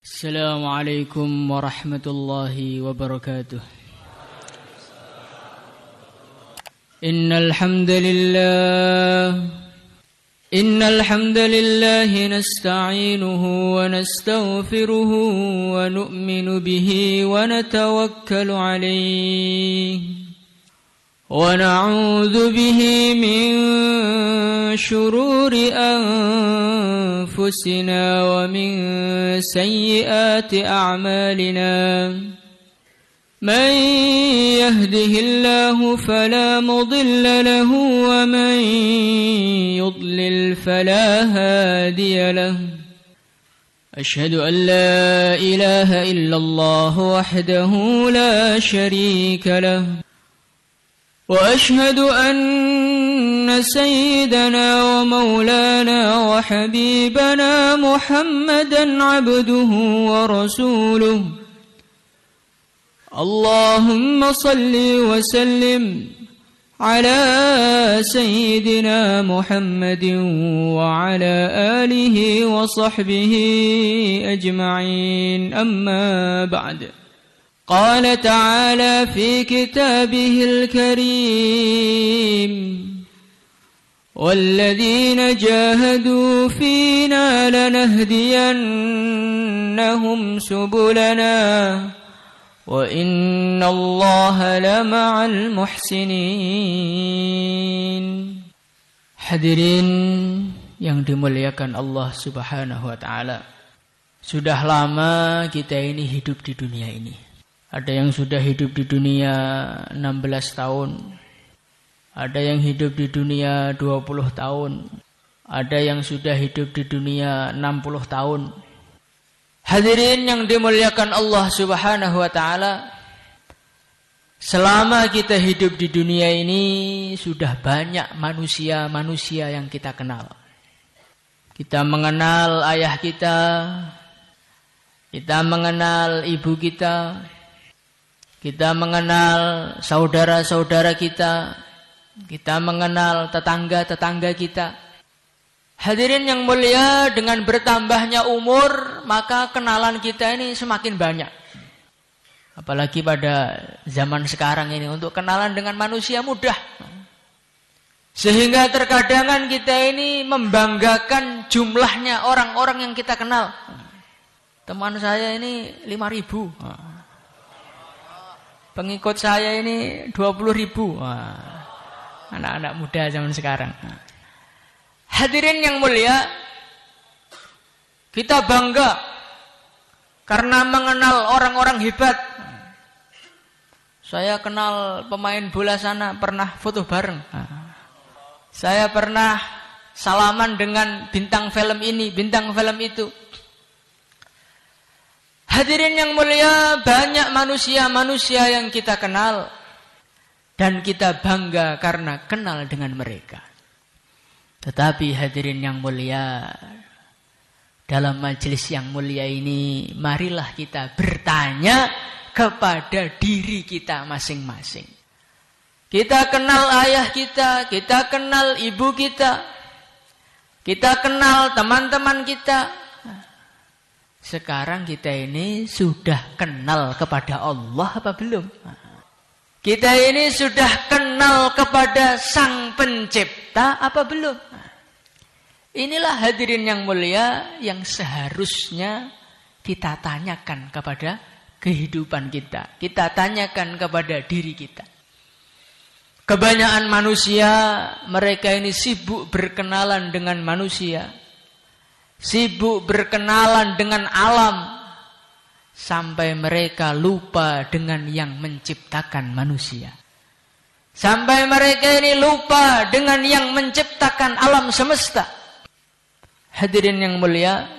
السلام عليكم ورحمة الله وبركاته. إن الحمد لله نستعينه ونستغفره ونؤمن به ونتوكل عليه ونعوذ به من شرور أنفسنا ومن سيئات أعمالنا من يهده الله فلا مضل له ومن يضلل فلا هادي له أشهد أن لا إله إلا الله وحده لا شريك له وأشهد أن سيدنا ومولانا وحبيبنا محمدا عبده ورسوله اللهم صل وسلم على سيدنا محمد وعلى آله وصحبه أجمعين أما بعد قال تعالى في كتابه الكريم والذين جاهدوا فينا لنهدينهم سبلنا وإن الله لمع المحسنين. Hadirin yang dimuliakan Allah Subhanahu wa taala. Sudah lama kita ini hidup di dunia ini. Ada yang sudah hidup di dunia 16 tahun. Ada yang hidup di dunia 20 tahun. Ada yang sudah hidup di dunia 60 tahun. Hadirin yang dimuliakan Allah Subhanahu wa taala, selama kita hidup di dunia ini sudah banyak manusia-manusia yang kita kenal. Kita mengenal ayah kita, kita mengenal ibu kita, kita mengenal saudara-saudara kita, kita mengenal tetangga-tetangga kita. Hadirin yang mulia, dengan bertambahnya umur, maka kenalan kita ini semakin banyak. Apalagi pada zaman sekarang ini, untuk kenalan dengan manusia mudah. Sehingga terkadang kita ini membanggakan jumlahnya orang-orang yang kita kenal. Teman saya ini 5.000. Pengikut saya ini 20.000. Anak-anak muda zaman sekarang. Hadirin yang mulia, kita bangga karena mengenal orang-orang hebat. Saya kenal pemain bola sana, pernah foto bareng. Saya pernah salaman dengan bintang film ini, bintang film itu. Hadirin yang mulia, banyak manusia-manusia yang kita kenal dan kita bangga karena kenal dengan mereka. Tetapi hadirin yang mulia, dalam majelis yang mulia ini, marilah kita bertanya kepada diri kita masing-masing. Kita kenal ayah kita kenal ibu kita kenal teman-teman kita. Sekarang kita ini sudah kenal kepada Allah apa belum? Kita ini sudah kenal kepada Sang Pencipta apa belum? Inilah hadirin yang mulia yang seharusnya kita tanyakan kepada kehidupan kita. Kita tanyakan kepada diri kita. Kebanyakan manusia, mereka ini sibuk berkenalan dengan manusia. Sibuk berkenalan dengan alam. Sampai mereka lupa dengan yang menciptakan manusia. Sampai mereka ini lupa dengan yang menciptakan alam semesta. Hadirin yang mulia,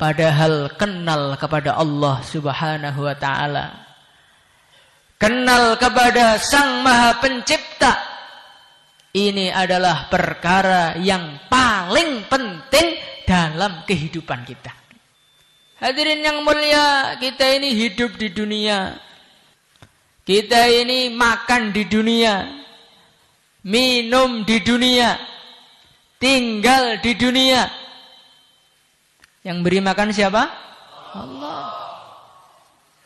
padahal kenal kepada Allah Subhanahu wa taala, kenal kepada Sang Maha Pencipta, ini adalah perkara yang paling penting dalam kehidupan kita. Hadirin yang mulia, kita ini hidup di dunia. Kita ini makan di dunia. Minum di dunia. Tinggal di dunia. Yang beri makan siapa? Allah.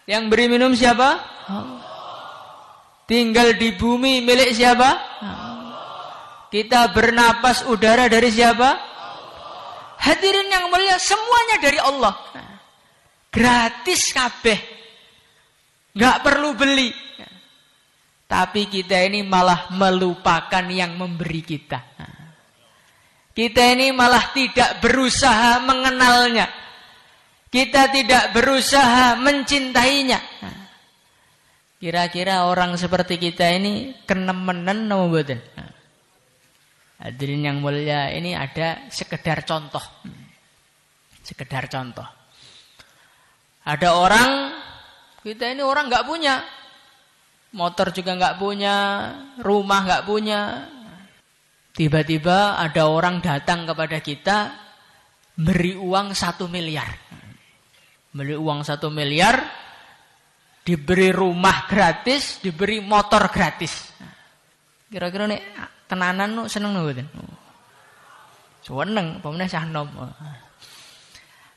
Yang beri minum siapa? Allah. Tinggal di bumi milik siapa? Allah. Kita bernapas udara dari siapa? Allah. Hadirin yang mulia, semuanya dari Allah. Gratis kabeh. Nggak perlu beli. Tapi kita ini malah melupakan yang memberi kita. Kita ini malah tidak berusaha mengenalnya. Kita tidak berusaha mencintainya. Kira-kira orang seperti kita ini kenemenen apa mboten? Hadirin yang mulia, ini ada sekedar contoh. Sekedar contoh. Ada orang, kita ini orang nggak punya. Motor juga nggak punya, rumah nggak punya. Tiba-tiba ada orang datang kepada kita, beri uang 1 miliar. Beri uang 1 miliar, diberi rumah gratis, diberi motor gratis. Kira-kira nih tenanan nu seneng mboten? Seneng, pemene sah nom.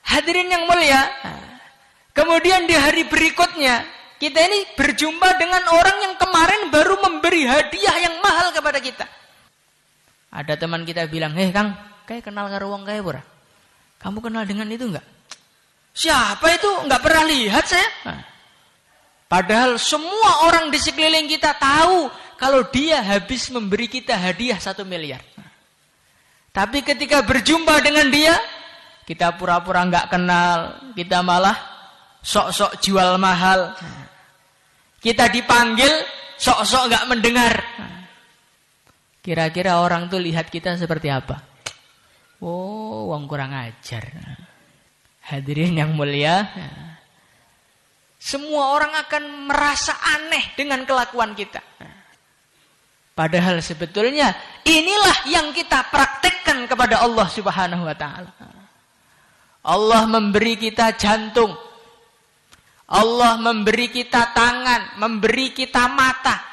Hadirin yang mulia, kemudian di hari berikutnya kita ini berjumpa dengan orang yang kemarin baru memberi hadiah yang mahal kepada kita. Ada teman kita bilang, "Hei Kang, kayak kenal karo wong kae ora? Kamu kenal dengan itu enggak?" "Siapa itu? Enggak pernah lihat saya." Padahal semua orang di sekeliling kita tahu kalau dia habis memberi kita hadiah 1 miliar. Tapi ketika berjumpa dengan dia, kita pura-pura enggak kenal, kita malah sok-sok jual mahal. Kita dipanggil, sok-sok enggak mendengar. Kira-kira orang tuh lihat kita seperti apa? Oh, wong kurang ajar. Hadirin yang mulia, semua orang akan merasa aneh dengan kelakuan kita. Padahal sebetulnya inilah yang kita praktekkan kepada Allah Subhanahu wa taala. Allah memberi kita jantung. Allah memberi kita tangan, memberi kita mata.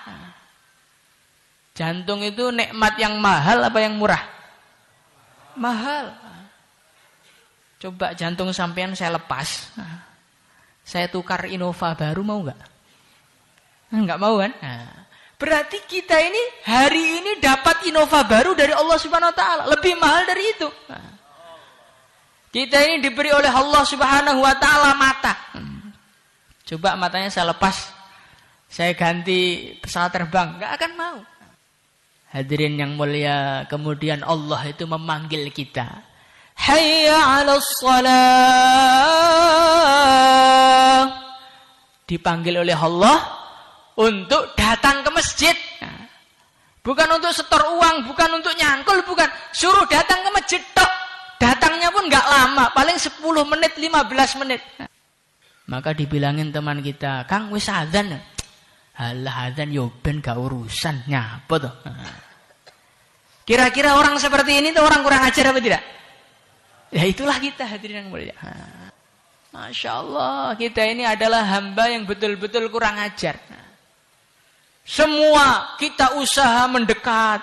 Jantung itu nikmat yang mahal apa yang murah? Mahal. Coba jantung sampean saya lepas. Saya tukar Innova baru, mau enggak? Enggak mau kan? Berarti kita ini hari ini dapat Innova baru dari Allah Subhanahu wa taala, lebih mahal dari itu. Kita ini diberi oleh Allah Subhanahu wa taala mata. Coba matanya saya lepas, saya ganti pesawat terbang, enggak akan mau. Hadirin yang mulia, kemudian Allah itu memanggil kita. Hayya 'alas shalah. Dipanggil oleh Allah untuk datang ke masjid. Bukan untuk setor uang, bukan untuk nyangkul, bukan. Suruh datang ke masjid tok. Datangnya pun enggak lama, paling 10 menit, 15 menit. Maka dibilangin teman kita, "Kang wis adzan." Halah adzan yo ben gak urusan, nyapa toh. Kira-kira orang seperti ini tuh orang kurang ajar apa tidak? Ya itulah kita, hadirin yang mulia. Masya Allah, kita ini adalah hamba yang betul-betul kurang ajar. Semua kita usaha mendekat,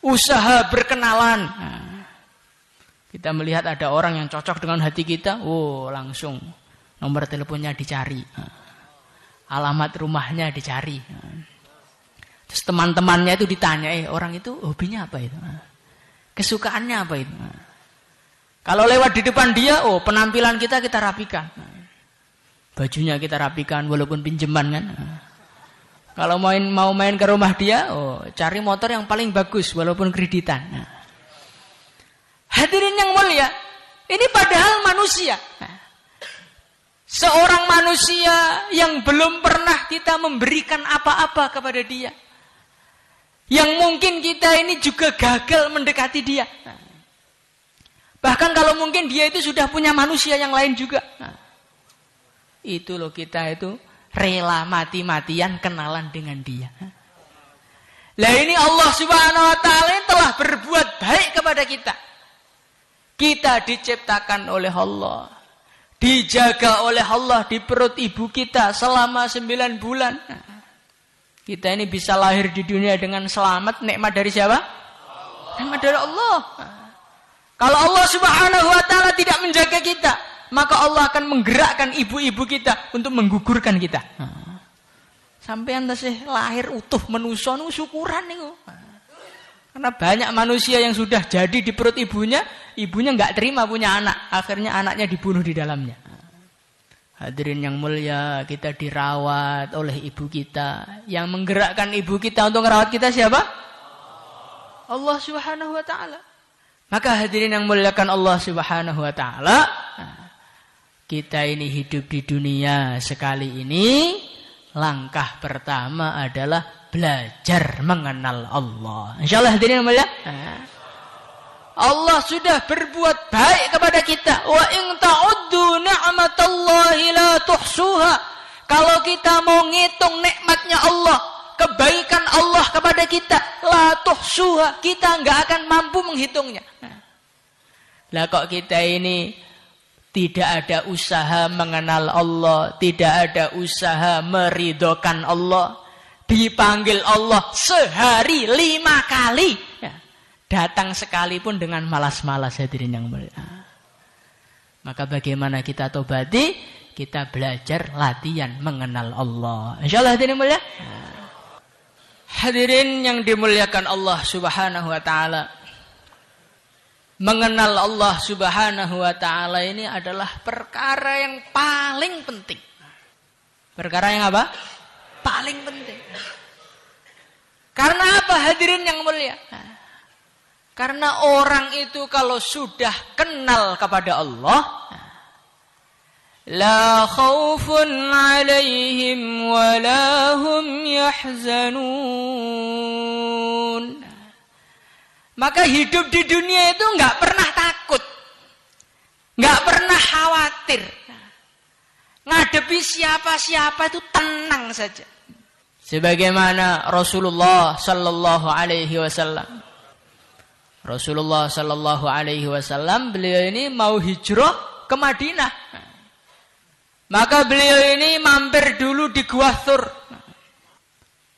usaha berkenalan. Kita melihat ada orang yang cocok dengan hati kita, oh langsung nomor teleponnya dicari, alamat rumahnya dicari. Terus teman-temannya itu ditanya, orang itu hobinya apa itu? Kesukaannya apa itu? Kalau lewat di depan dia, penampilan kita rapikan. Bajunya kita rapikan walaupun pinjaman kan. Kalau mau main ke rumah dia, cari motor yang paling bagus walaupun kreditan. Hadirin yang mulia, ini padahal manusia. Seorang manusia yang belum pernah kita memberikan apa-apa kepada dia. Yang mungkin kita ini juga gagal mendekati dia. Bahkan kalau mungkin dia itu sudah punya manusia yang lain juga. Itu loh, kita itu rela mati-matian kenalan dengan dia. Lah ini Allah Subhanahu wa taala telah berbuat baik kepada kita. Kita diciptakan oleh Allah, dijaga oleh Allah di perut ibu kita selama 9 bulan. Kita ini bisa lahir di dunia dengan selamat, nikmat dari siapa? Nikmat dari Allah. Kalau Allah Subhanahu wa taala tidak menjaga kita, maka Allah akan menggerakkan ibu-ibu kita untuk menggugurkan kita. Sampean tasih lahir utuh manusia niku syukuran niku. Karena banyak manusia yang sudah jadi di perut ibunya nggak terima punya anak, akhirnya anaknya dibunuh di dalamnya. Hadirin yang mulia, kita dirawat oleh ibu kita. Yang menggerakkan ibu kita untuk merawat kita siapa? Allah Subhanahu wa taala. Maka hadirin yang muliakan Allah Subhanahu wa taala, kita ini hidup di dunia sekali ini, langkah pertama adalah belajar mengenal Allah. Insyaallah hadirin yang mulia. Allah sudah berbuat baik kepada kita. Wa in ta'uddu ni'matallahi la tuhsuha. Kalau kita mau ngitung nikmatnya Allah, kebaikan Allah kepada kita, la tuhsuha, kita enggak akan mampu menghitungnya. Lah kok kita ini tidak ada usaha mengenal Allah, tidak ada usaha meridhokan Allah. Dipanggil Allah sehari 5 kali. Datang sekalipun dengan malas-malas, hadirin yang mulia. Maka bagaimana kita tobati? Kita belajar latihan mengenal Allah. Insyaallah hadirin mulia. Hadirin yang dimuliakan Allah Subhanahu wa taala. Mengenal Allah Subhanahu wa taala ini adalah perkara yang paling penting. Perkara yang apa? Paling penting. Karena apa hadirin yang mulia? Karena orang itu kalau sudah kenal kepada Allah, la khaufun alaihim wa la hum yahzanun. Maka hidup di dunia itu enggak pernah takut. Enggak pernah khawatir. Ngadepi siapa-siapa itu tenang saja. Sebagaimana Rasulullah sallallahu alaihi wasallam. Rasulullah sallallahu alaihi wasallam beliau ini mau hijrah ke Madinah. Maka beliau ini mampir dulu di Gua Thur.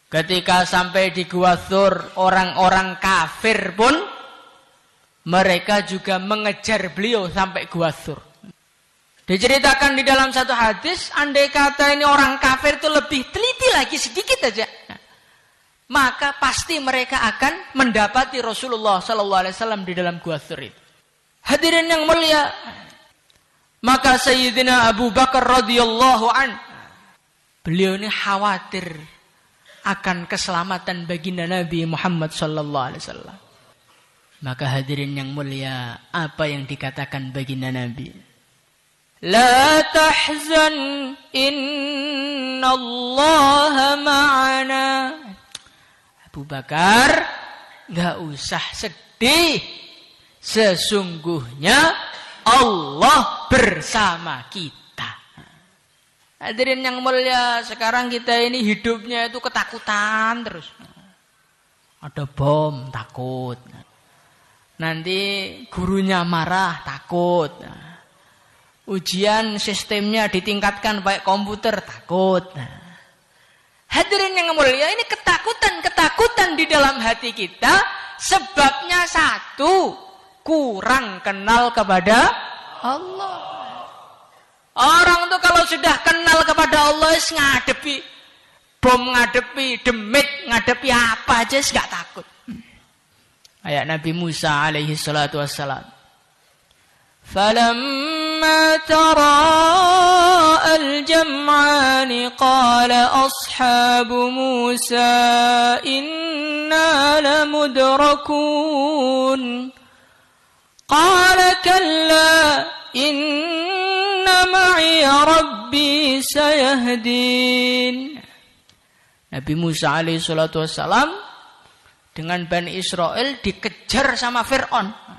Ketika sampai di Gua Thur, orang-orang kafir pun mereka juga mengejar beliau sampai Gua Thur. Diceritakan di dalam satu hadis, andai kata ini orang kafir itu lebih teliti lagi sedikit aja, maka pasti mereka akan mendapati Rasulullah sallallahu alaihi wasallam di dalam Gua Thur itu. Hadirin yang mulia, maka Sayyidina Abu Bakar radhiyallahu an, beliau ini khawatir akan keselamatan baginda Nabi Muhammad sallallahu alaihi wasallam. Maka hadirin yang mulia, apa yang dikatakan baginda Nabi? La tahzan innallaha ma'ana. Abu Bakar, enggak usah sedih. Sesungguhnya Allah bersama kita. Hadirin yang mulia, sekarang kita ini hidupnya itu ketakutan terus. Ada bom, takut. Nanti gurunya marah, takut. Ujian sistemnya ditingkatkan pakai komputer, takut. Hadirin yang mulia, ini ketakutan di dalam hati kita, sebabnya satu, kurang kenal kepada Allah. Orang tuh kalau sudah kenal kepada Allah, ngadepi bom, ngadepi demit, ngadepi apa aja nggak takut. Kayak Nabi Musa alaihi salatu wassalam. فَلَمَّا تَرَاءَى الْجَمْعَانِ قَالَ أَصْحَابُ مُوسَى إِنَّا لَمُدْرَكُونَ قَالَ كَلَّا إِنَّ مَعِيَ رَبِّي سَيَهْدِينِ. Nabi Musa alaihi salatu wassalam dengan Bani Israel dikejar sama Fir'aun.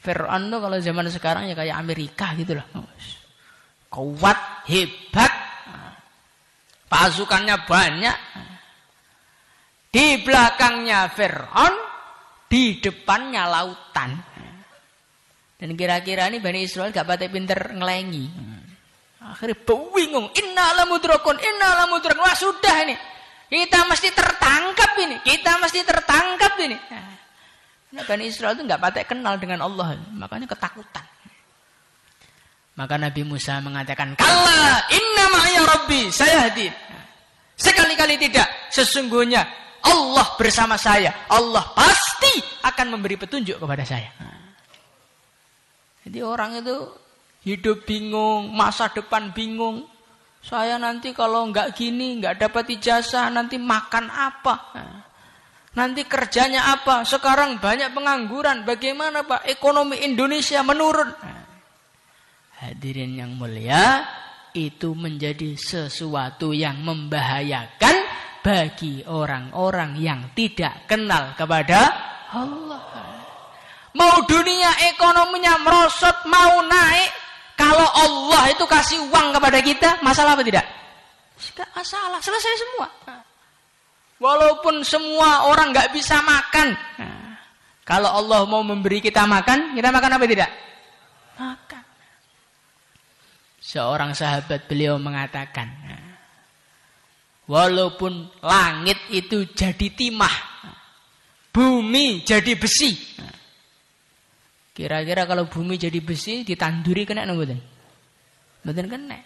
Fir'aun itu kalau zaman sekarang ya kayak Amerika gitu lah. Kuat, hebat, pasukannya banyak. Di belakangnya Fir'aun, di depannya lautan. Dan kira-kira ini Bani Israel gak patah pinter ngelengi. Akhirnya bingung. Inna lamudrakun. Wah sudah ini. Kita mesti tertangkap ini. Bani Israel itu nggak patek kenal dengan Allah, makanya ketakutan. Maka Nabi Musa mengatakan, "Kalla inna ma'iya rabbi sayahdin." Sekali-kali tidak, sesungguhnya Allah bersama saya. Allah pasti akan memberi petunjuk kepada saya. Jadi orang itu hidup bingung, masa depan bingung. Saya nanti kalau enggak gini, enggak dapat ijazah, nanti makan apa? Nanti kerjanya apa? Sekarang banyak pengangguran. Bagaimana Pak? Ekonomi Indonesia menurun. Hadirin yang mulia, itu menjadi sesuatu yang membahayakan bagi orang-orang yang tidak kenal kepada Allah. Mau dunia ekonominya merosot, mau naik, kalau Allah itu kasih uang kepada kita, masalah apa tidak? Tidak masalah, selesai semua. Walaupun semua orang nggak bisa makan, kalau Allah mau memberi kita makan apa tidak? Makan. Seorang sahabat beliau mengatakan, walaupun langit itu jadi timah, bumi jadi besi. Kira-kira kalau bumi jadi besi, ditanduri kena mboten? Mboten kena.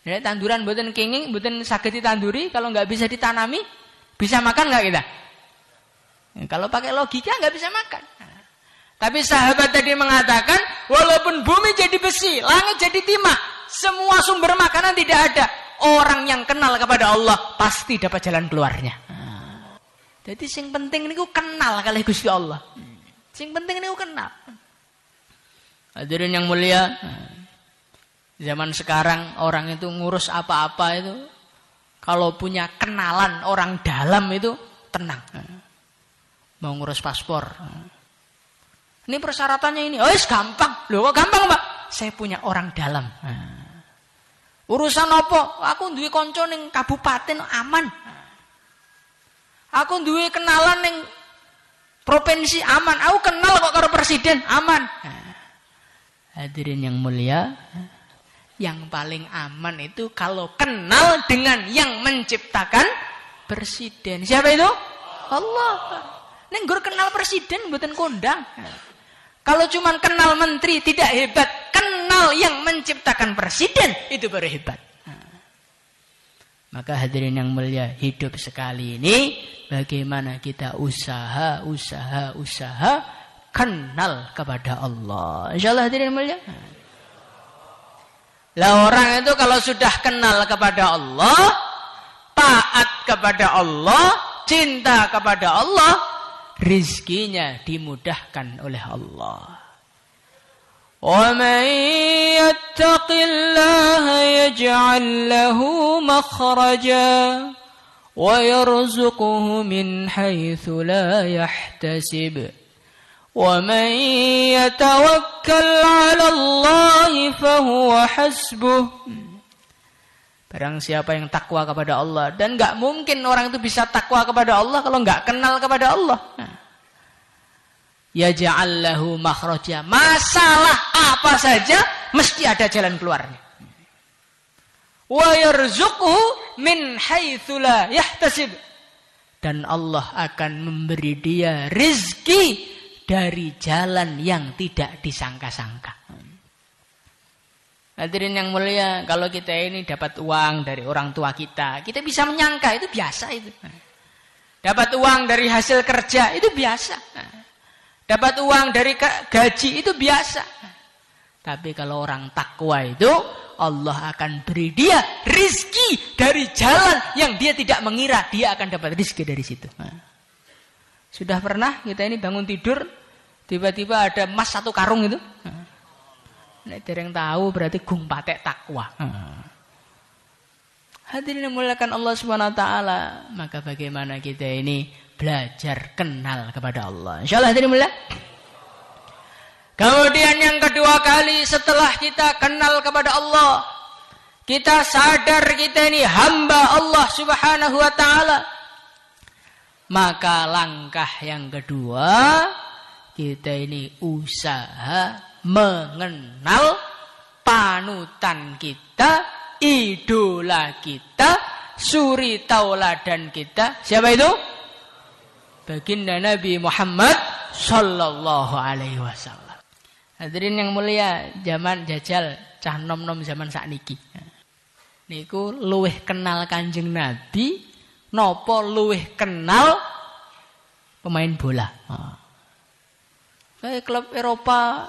Jadi tanduran mboten kenging, mboten saged ditanduri, kalau nggak bisa ditanami, bisa makan nggak kita? Kalau pakai logika nggak bisa makan. Tapi sahabat tadi mengatakan, walaupun bumi jadi besi, langit jadi timah, semua sumber makanan tidak ada. Orang yang kenal kepada Allah pasti dapat jalan keluarnya. Jadi sing penting niku kenal kali Gusti Allah. Sing penting niku kenal. Hadirin yang mulia, zaman sekarang orang itu ngurus apa-apa itu, kalau punya kenalan orang dalam itu tenang. Mau ngurus paspor, ini persyaratannya ini, gampang. Loh kok gampang Pak? Saya punya orang dalam. Urusan apa? Aku duwe kanca ning kabupaten aman. Aku duwe kenalan ning provinsi aman. Aku kenal kok karo presiden aman. Hadirin yang mulia, yang paling aman itu kalau kenal dengan yang menciptakan presiden. Siapa itu? Allah. Ning nggur kenal presiden mboten kondang. Kalau cuma kenal menteri tidak hebat, kenal yang menciptakan presiden itu baru hebat. Maka hadirin yang mulia, hidup sekali ini bagaimana kita usaha kenal kepada Allah. Insyaallah hadirin yang mulia. Lah orang itu kalau sudah kenal kepada Allah, taat kepada Allah, cinta kepada Allah, rizkinya dimudahkan oleh Allah. Wa man yattaqillaha yaj'al lahu makhraja wa yarzuquhu min haitsu la yahtasib. Wa man yatawakkal 'ala Allah fahuwa hasbuh. Barang siapa yang takwa kepada Allah, dan enggak mungkin orang itu bisa takwa kepada Allah kalau enggak kenal kepada Allah. Yaj'al lahu makhraja. Masalah apa saja mesti ada jalan keluarnya. Wa yarzuquhu min haitsu la yahtasib. Dan Allah akan memberi dia rizki dari jalan yang tidak disangka-sangka. Hadirin yang mulia, kalau kita ini dapat uang dari orang tua kita bisa menyangka itu biasa itu. Dapat uang dari hasil kerja itu biasa. Dapat uang dari gaji itu biasa. Tapi kalau orang takwa itu, Allah akan beri dia rizki dari jalan yang dia tidak mengira dia akan dapat rizki dari situ. Sudah pernah kita ini bangun tidur, tiba-tiba ada emas 1 karung itu? Nek dereng tahu berarti gung patek takwa. Hadirin yang muliakan Allah Subhanahu wa taala, maka bagaimana kita ini belajar kenal kepada Allah. Insyaallah hadirin mulia. Kemudian yang kedua kali setelah kita kenal kepada Allah, kita sadar kita ini hamba Allah Subhanahu wa taala. Maka langkah yang kedua, kita ini usaha mengenal panutan kita, idola kita, suri tauladan kita. Siapa itu? Baginda Nabi Muhammad sallallahu alaihi wasallam. Hadirin yang mulia, zaman Dajjal cah nom-nom zaman sakniki. Niku luwih kenal Kanjeng Nabi napa luwih kenal pemain bola. Kayak klub Eropa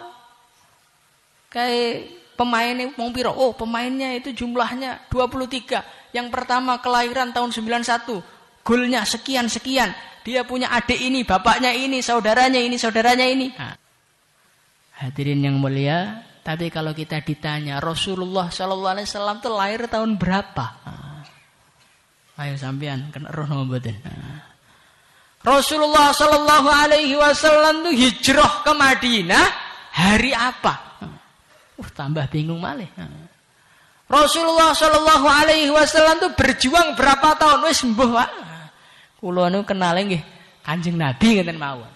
kayak pemainnya wong piro? Oh, pemainnya itu jumlahnya 23. Yang pertama kelahiran tahun 91. Golnya sekian-sekian. Dia punya adik ini, bapaknya ini, saudaranya ini, saudaranya ini. Hadirin yang mulia, tapi kalau kita ditanya Rasulullah sallallahu alaihi wasallam itu lahir tahun berapa? Ayo sampean kena roh napa mboten? Rasulullah sallallahu alaihi wasallam itu hijrah ke Madinah hari apa? Tambah bingung malih. Rasulullah sallallahu alaihi wasallam itu berjuang berapa tahun? Wis mbuh wae. Kula niku kenale nggih Kanjeng Nabi ngeten mawon.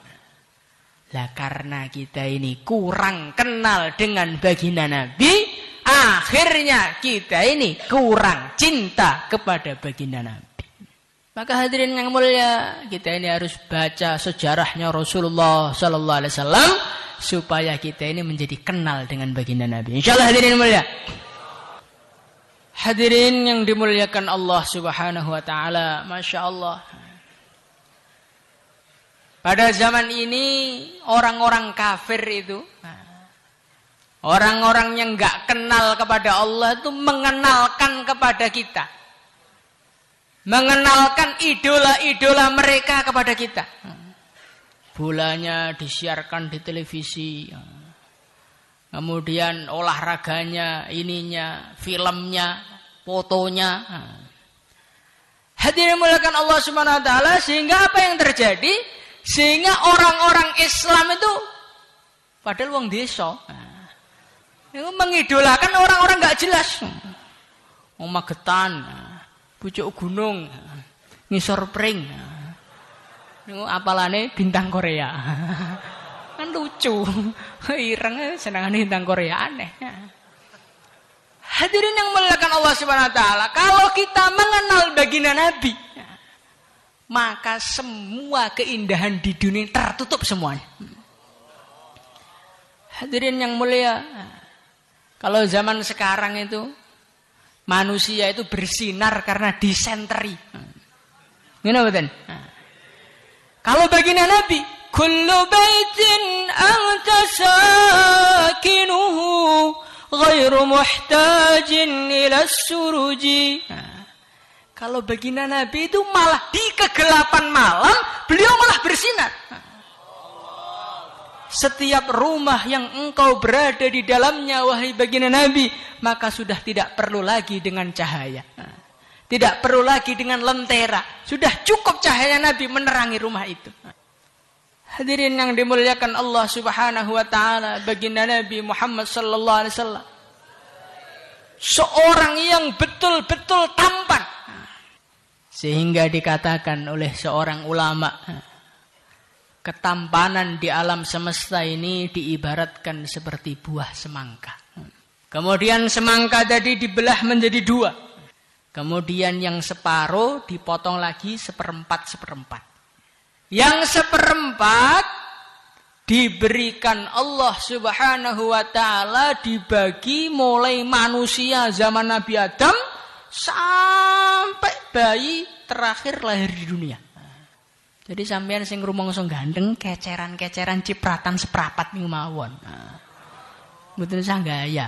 Lah karena kita ini kurang kenal dengan baginda Nabi, akhirnya kita ini kurang cinta kepada baginda Nabi. Maka hadirin yang mulia, kita ini harus baca sejarahnya Rasulullah sallallahu alaihi wasallam supaya kita ini menjadi kenal dengan baginda Nabi. Insyaallah hadirin yang mulia. Hadirin yang dimuliakan Allah Subhanahu wa taala, Masya Allah. Pada zaman ini orang-orang kafir itu, orang-orang yang enggak kenal kepada Allah itu mengenalkan kepada kita. Mengenalkan idola-idola mereka kepada kita. Bolanya disiarkan di televisi. Kemudian olahraganya, ininya, filmnya, fotonya. Hadirin muliakan Allah Subhanahu wa taala, sehingga apa yang terjadi? Sehingga orang-orang Islam itu padahal wong desa itu mengidolakan orang-orang enggak jelas. Wong Magetan, pucuk gunung, ngisor pring. Niku apalane bintang Korea. Kan lucu. Ireng senengane bintang Korea aneh. Hadirin yang muliakan Allah Subhanahu wa taala, kalau kita mengenal baginda Nabi, maka semua keindahan di dunia tertutup semuanya. Hadirin yang mulia, kalau zaman sekarang itu manusia itu bersinar karena disenteri. Gimana betul? Kalau baginda Nabi, kullu baitin anta sakinuhu ghairu muhtajin ila suruji. Kalau baginda Nabi itu malah di kegelapan malam beliau malah bersinar. Setiap rumah yang engkau berada di dalamnya wahai baginda Nabi, maka sudah tidak perlu lagi dengan cahaya. Tidak perlu lagi dengan lentera. Sudah cukup cahaya Nabi menerangi rumah itu. Hadirin yang dimuliakan Allah Subhanahu wa taala, baginda Nabi Muhammad sallallahu alaihi wasallam seorang yang betul-betul tampan. Sehingga dikatakan oleh seorang ulama, ketampanan di alam semesta ini diibaratkan seperti buah semangka. Kemudian semangka tadi dibelah menjadi dua. Kemudian yang separuh dipotong lagi seperempat. Yang seperempat diberikan Allah Subhanahu wa taala, dibagi mulai manusia zaman Nabi Adam sampai bayi terakhir lahir di dunia. Jadi sampean sing rumangsa gandeng, keceran-keceran cipratan seprapat niku mawon. Mboten usah gaya.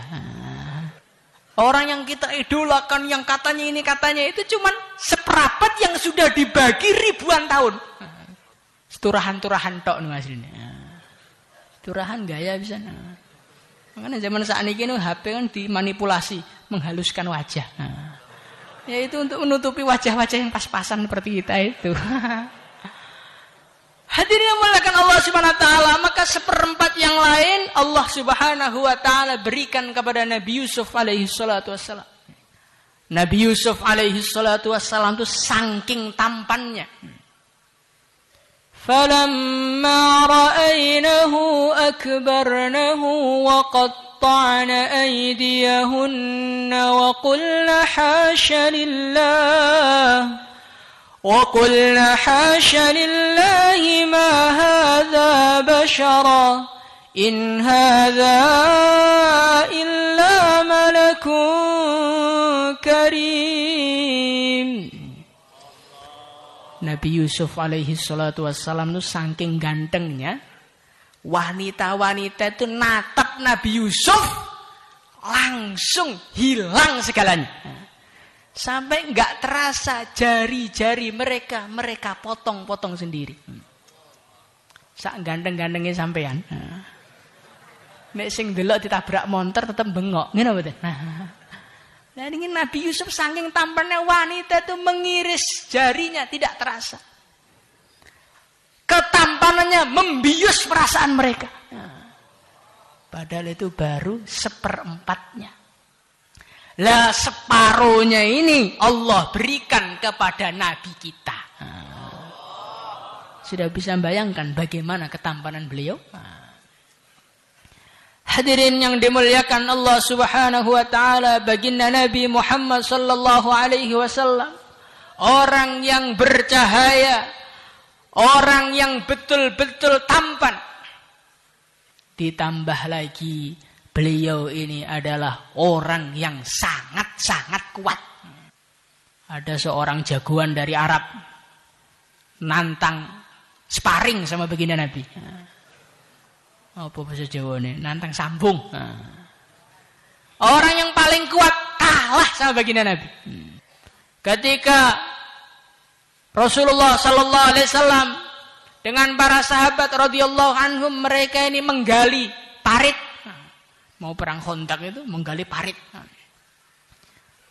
Orang yang kita idolakan, yang katanya ini katanya itu cuman seprapat yang sudah dibagi ribuan tahun. Turahan-turahan tok niku asline. Turahan gaya bisa. Makanya zaman sakniki niku HP kan dimanipulasi, menghaluskan wajah. Yaitu untuk menutupi wajah-wajah yang pas-pasan seperti kita itu. Hadirin yang muliakan Allah Subhanahu wa taala, maka seperempat yang lain Allah Subhanahu wa taala berikan kepada Nabi Yusuf alaihi salatu wassalam. Nabi Yusuf alaihi salatu wassalam itu saking tampannya. Falamma ra'aynahu akbarnahu wa قطعن أيديهن وقلنا حاش لله ما هذا بشرا in hadza illa malakun karim. Nabi Yusuf alaihi salatu wassalam itu saking gantengnya, wanita-wanita itu natap Nabi Yusuf langsung hilang segalanya. Sampai enggak terasa jari-jari mereka potong-potong sendiri. Sak ganteng-gantengnya sampean. Nek sing delok ditabrak montor tetep bengok. Ngene mboten? Nah, ini Nabi Yusuf saking tampannya wanita itu mengiris jarinya tidak terasa. Ketampanannya membius perasaan mereka. Padahal itu baru 1/4-nya. Lah separuhnya ini Allah berikan kepada Nabi kita. Sudah bisa bayangkan bagaimana ketampanan beliau? Hadirin yang dimuliakan Allah Subhanahu wa taala, baginda Nabi Muhammad sallallahu alaihi wasallam orang yang bercahaya, orang yang betul-betul tampan. Ditambah lagi beliau ini adalah orang yang sangat-sangat kuat. Ada seorang jagoan dari Arab nantang sparring sama baginda Nabi. Apa bahasa Jawa ini? Nantang sambung. Orang yang paling kuat kalah sama baginda Nabi. Ketika Rasulullah sallallahu alaihi wasallam dengan para sahabat radhiyallahu anhum, mereka ini menggali parit. Mau perang Khandaq itu menggali parit.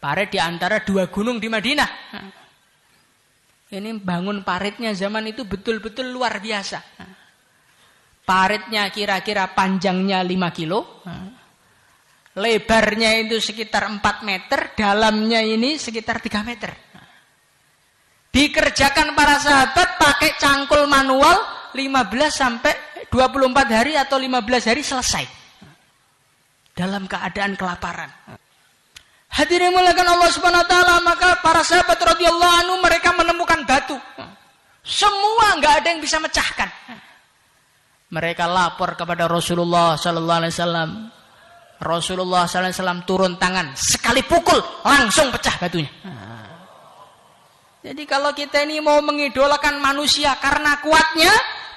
Parit di antara 2 gunung di Madinah. Ini bangun paritnya zaman itu betul-betul luar biasa. Paritnya kira-kira panjangnya 5 kilo. Lebarnya itu sekitar 4 meter. Dalamnya ini sekitar 3 meter. Dikerjakan para sahabat pakai cangkul manual 15 sampai 24 hari atau 15 hari selesai. Dalam keadaan kelaparan. Hadirin muliakan Allah Subhanahu wa taala, maka para sahabat radhiyallahu anhu mereka menemukan batu. Semua enggak ada yang bisa mecahkan. Mereka lapor kepada Rasulullah sallallahu alaihi wasallam. Rasulullah sallallahu alaihi wasallam turun tangan, sekali pukul langsung pecah batunya. Jadi kalau kita ini mau mengidolakan manusia karena kuatnya,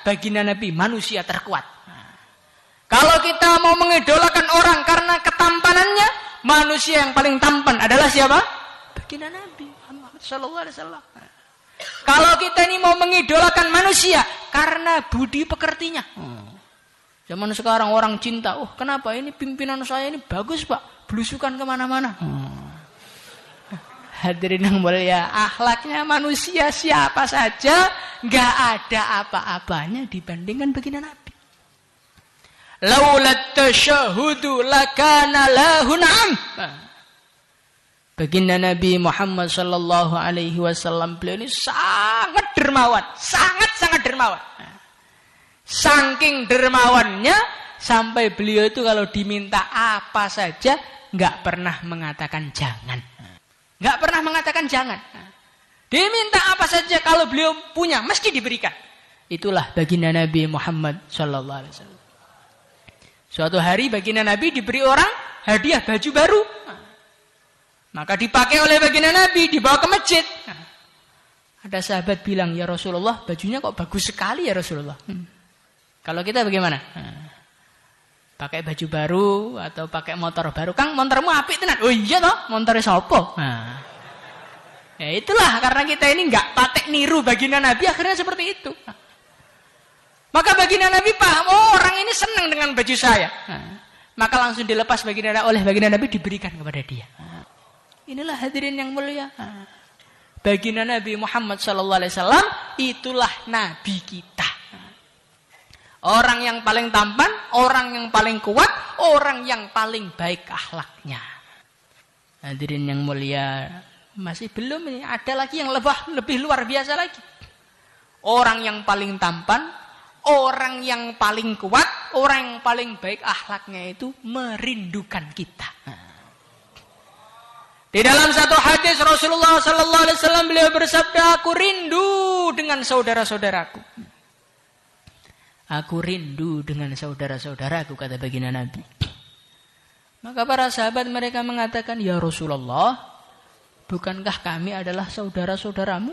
baginda Nabi manusia terkuat. Kalau kita mau mengidolakan orang karena ketampanannya, manusia yang paling tampan adalah siapa? Baginda Nabi Muhammad sallallahu alaihi wasallam. Kalau kita ini mau mengidolakan manusia karena budi pekertinya. Zaman sekarang orang cinta, oh kenapa ini pimpinan saya ini bagus pak, belusukan kemana-mana. Hadirin yang mulia, akhlaknya manusia siapa saja nggak ada apa-apanya dibandingkan baginda Nabi. Laulat tasyahudu lakana lahu na'am. Baginda Nabi Muhammad sallallahu alaihi wasallam beliau ini sangat dermawan, sangat dermawan. Saking dermawannya sampai beliau itu kalau diminta apa saja nggak pernah mengatakan jangan. Nggak pernah mengatakan jangan. Diminta apa saja kalau beliau punya mesti diberikan. Itulah baginda Nabi Muhammad sallallahu alaihi wasallam. Suatu hari baginda Nabi diberi orang hadiah baju baru. Maka dipakai oleh baginda Nabi, dibawa ke masjid. Ada sahabat bilang, ya Rasulullah, bajunya kok bagus sekali ya Rasulullah. Kalau kita bagaimana? Pakai baju baru atau pakai motor baru. Kang, motormu apik tenan. Oh iya toh, motornya sopo. Ya itulah, karena kita ini nggak patek niru baginda Nabi, akhirnya seperti itu. Maka baginda Nabi paham, oh orang ini senang dengan baju saya. Maka langsung dilepas oleh baginda Nabi, diberikan kepada dia. Inilah hadirin yang mulia. Baginda Nabi Muhammad SAW itulah Nabi kita. Orang yang paling tampan, orang yang paling kuat, orang yang paling baik akhlaknya. Hadirin yang mulia, masih belum ini. Ada lagi yang lebih luar biasa lagi. Orang yang paling tampan, orang yang paling kuat, orang yang paling baik akhlaknya itu merindukan kita. Di dalam satu hadis Rasulullah sallallahu alaihi wasallam beliau bersabda, aku rindu dengan saudara-saudaraku. Aku rindu dengan saudara-saudaraku, kata baginda Nabi. Maka para sahabat mereka mengatakan, ya Rasulullah, bukankah kami adalah saudara-saudaramu?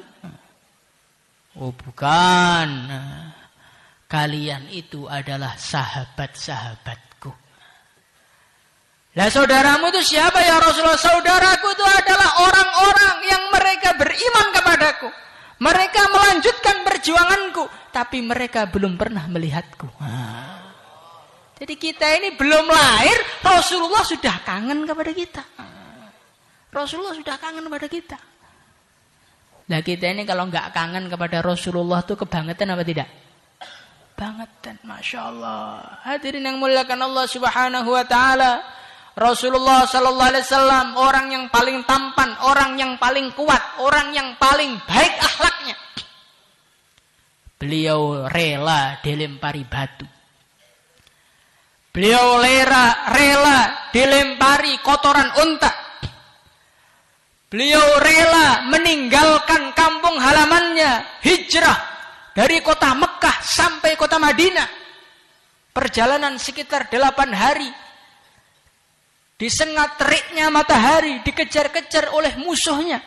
Oh bukan, kalian itu adalah sahabat-sahabatku. Lah saudaramu itu siapa ya Rasulullah? Saudaraku itu adalah orang-orang yang mereka beriman kepadaku. Mereka melanjutkan perjuanganku, tapi mereka belum pernah melihatku. Jadi kita ini belum lahir, Rasulullah sudah kangen kepada kita. Rasulullah sudah kangen kepada kita. Nah kita ini kalau nggak kangen kepada Rasulullah itu kebangetan apa tidak? Bangetan, Masya Allah. Hadirin yang muliakan Allah Subhanahu Wa Taala. Rasulullah Sallallahu Alaihi Wasallam orang yang paling tampan, orang yang paling kuat, orang yang paling baik akhlaknya. Beliau rela dilempari batu. Beliau rela dilempari kotoran unta. Beliau rela meninggalkan kampung halamannya, hijrah dari kota Mekah sampai kota Madinah. Perjalanan sekitar 8 hari. Disengat teriknya matahari, dikejar-kejar oleh musuhnya.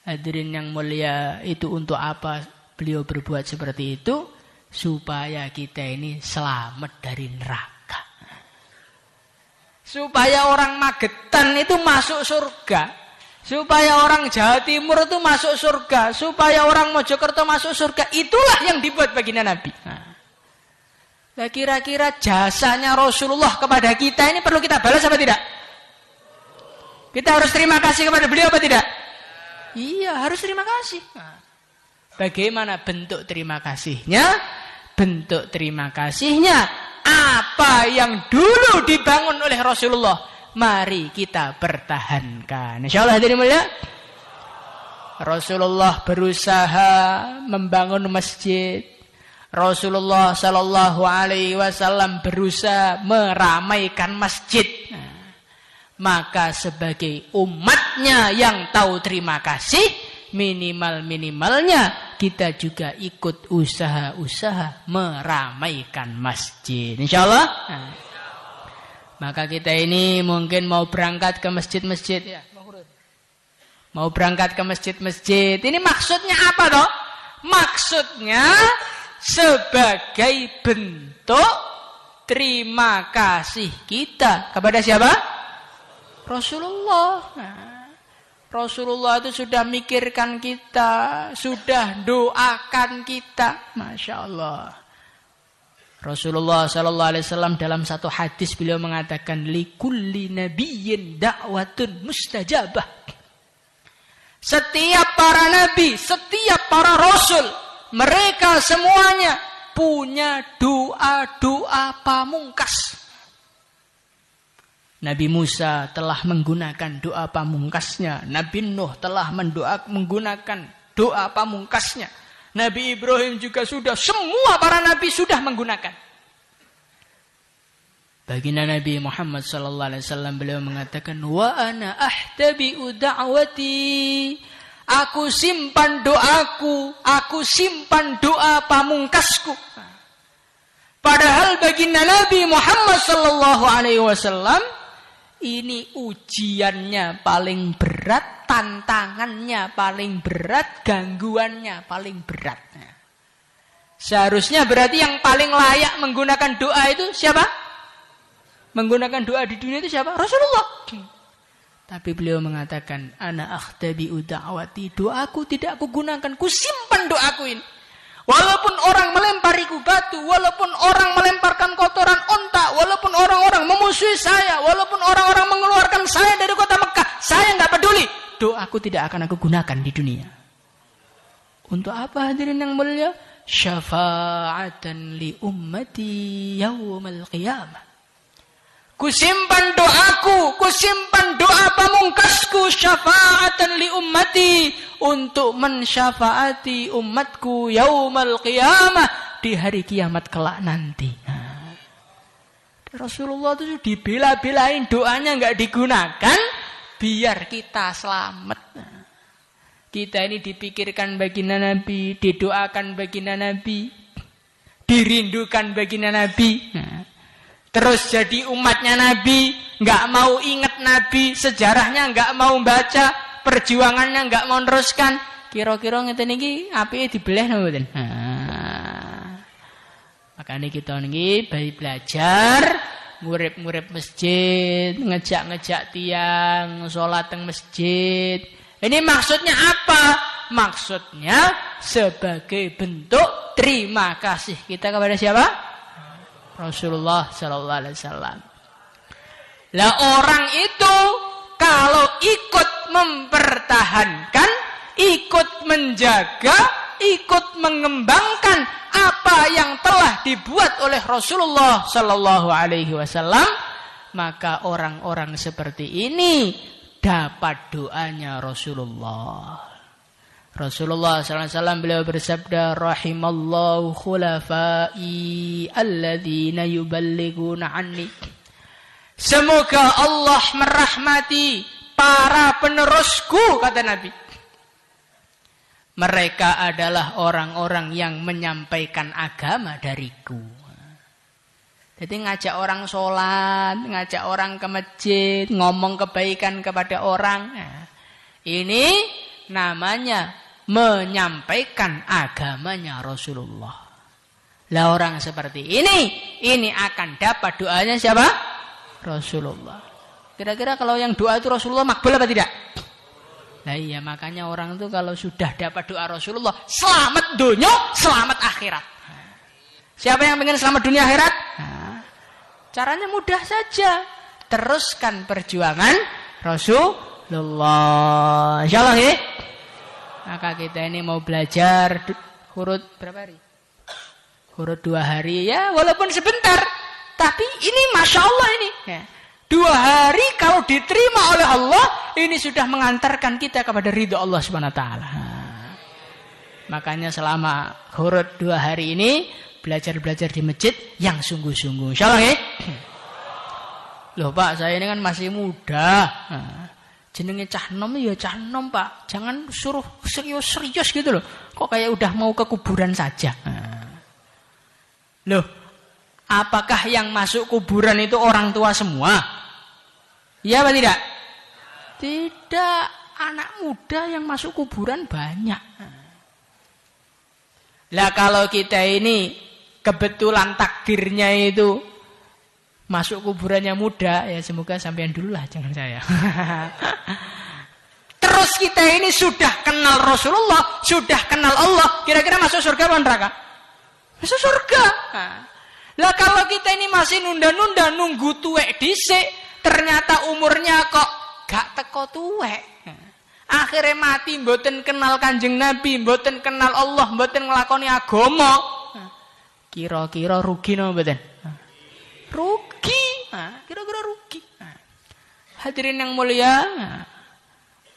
Hadirin yang mulia, itu untuk apa beliau berbuat seperti itu? Supaya kita ini selamat dari neraka. Supaya orang Magetan itu masuk surga. Supaya orang Jawa Timur itu masuk surga. Supaya orang Mojokerto masuk surga. Itulah yang dibuat baginda Nabi. Nah, kira-kira jasanya Rasulullah kepada kita ini perlu kita balas apa tidak? Kita harus terima kasih kepada beliau apa tidak? Iya, harus terima kasih. Bagaimana bentuk terima kasihnya? Bentuk terima kasihnya apa yang dulu dibangun oleh Rasulullah, mari kita pertahankan. Insyaallah hadirin mulia. Rasulullah berusaha membangun masjid. Rasulullah Sallallahu Alaihi Wasallam berusaha meramaikan masjid. Maka sebagai umatnya yang tahu terima kasih, minimalnya kita juga ikut usaha-usaha meramaikan masjid. Insyaallah. Maka kita ini mungkin mau berangkat ke masjid-masjid ya. Mau berangkat ke masjid-masjid. Ini maksudnya apa toh? Maksudnya sebagai bentuk terima kasih kita kepada siapa? Rasulullah. Rasulullah itu sudah mikirkan kita, sudah doakan kita. Masya Allah. Rasulullah Sallallahu Alaihi Wasallam dalam satu hadis beliau mengatakan, likulli nabiyyin da'watun mustajabah. Setiap para nabi, setiap para rasul, mereka semuanya punya doa-doa pamungkas. Nabi Musa telah menggunakan doa pamungkasnya. Nabi Nuh telah menggunakan doa pamungkasnya. Nabi Ibrahim juga sudah, semua para nabi sudah menggunakan. Baginda Nabi Muhammad sallallahu alaihi wasallam beliau mengatakan, wa ana ahtabi'u da'wati. Aku simpan doaku, aku simpan doa pamungkasku. Padahal baginda Nabi Muhammad sallallahu alaihi wasallam ini ujiannya paling berat, tantangannya paling berat, gangguannya paling berat. Seharusnya berarti yang paling layak menggunakan doa itu siapa? Menggunakan doa di dunia itu siapa? Rasulullah. Tapi beliau mengatakan, ana akhtabi'u da'wati, doaku tidak aku gunakan, ku simpan doaku ini. Walaupun orang melempariku batu, walaupun orang melemparkan kotoran unta, walaupun orang-orang memusuhi saya, walaupun orang-orang mengeluarkan saya dari kota Mekah, saya enggak peduli. Doaku tidak akan aku gunakan di dunia. Untuk apa hadirin yang mulia? Syafa'atan li ummati yaumal qiyamah. Kusimpan doaku, kusimpan doa pamungkasku, syafa'atan li ummati, untuk mensyafaati umatku yaumal qiyamah, di hari kiamat kelak nanti. Rasulullah itu dibela-belain doanya enggak digunakan biar kita selamat. Kita ini dipikirkan baginda Nabi, didoakan baginda Nabi, dirindukan baginda Nabi. Terus jadi umatnya Nabi, nggak mau ingat Nabi, sejarahnya nggak mau baca, perjuangannya nggak mau teruskan. Kira-kira ngeten iki apike dibeleh napa mboten? Makanya kita niki belajar ngurip-ngurip masjid, ngejak-ngejak tiang, sholat teng masjid. Ini maksudnya apa? Maksudnya sebagai bentuk terima kasih kita kepada siapa? Rasulullah sallallahu alaihi wasallam. Lah orang itu kalau ikut mempertahankan, ikut menjaga, ikut mengembangkan apa yang telah dibuat oleh Rasulullah sallallahu alaihi wasallam, maka orang-orang seperti ini dapat doanya Rasulullah. Rasulullah SAW beliau bersabda, rahimallahu khulafai alladzina yuballighuna anni. Semoga Allah merahmati para penerusku, kata Nabi. Mereka adalah orang-orang yang menyampaikan agama dariku. Jadi ngajak orang sholat, ngajak orang ke masjid, ngomong kebaikan kepada orang. Nah, ini namanya menyampaikan agamanya Rasulullah. Lah orang seperti ini akan dapat doanya siapa? Rasulullah. Kira-kira kalau yang doa itu Rasulullah makbul apa tidak? Nah iya, makanya orang itu kalau sudah dapat doa Rasulullah, selamat dunia, selamat akhirat. Siapa yang ingin selamat dunia akhirat? Caranya mudah saja. Teruskan perjuangan Rasulullah. Insyaallah ya. Maka kita ini mau belajar huruf berapa hari? Huruf 2 hari ya, walaupun sebentar. Tapi ini Masya Allah ini. Ya. 2 hari kalau diterima oleh Allah, ini sudah mengantarkan kita kepada ridho Allah Subhanahu wa taala. Makanya selama huruf 2 hari ini, belajar-belajar di masjid yang sungguh-sungguh. Insyaallah ya. Loh Pak, saya ini kan masih muda. Jenenge cah nom ya cah nom Pak. Jangan suruh serius-serius gitu loh. Kok kayak udah mau ke kuburan saja. Loh, apakah yang masuk kuburan itu orang tua semua? Iya apa tidak? Tidak, anak muda yang masuk kuburan banyak. Lah kalau kita ini kebetulan takdirnya itu masuk kuburannya muda, ya semoga sampean dulu lah, jangan saya. Terus kita ini sudah kenal Rasulullah, sudah kenal Allah, kira-kira masuk surga apa neraka? Masuk surga. Lah kalau kita ini masih nunda-nunda, nunggu tuwek dhisik, ternyata umurnya kok gak teko tuwek. Akhirnya mati mboten kenal Kanjeng Nabi, mboten kenal Allah, mboten nglakoni agama. Kira-kira rugi napa mboten? Rugi. Kira-kira rugi. Hadirin yang mulia,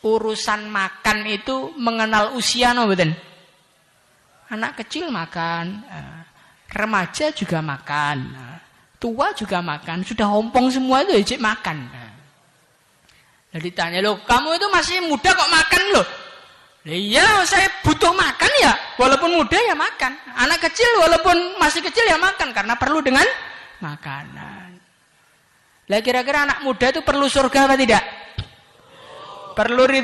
urusan makan itu mengenal usia no betul. Anak kecil makan, remaja juga makan, tua juga makan, sudah ompong semua itu ijik makan. Jadi tanya loh, kamu itu masih muda kok makan loh? Iya, saya butuh makan ya, walaupun muda ya makan. Anak kecil walaupun masih kecil ya makan karena perlu dengan makanan. Lah kira-kira anak muda itu perlu surga apa tidak? Perlu ridho.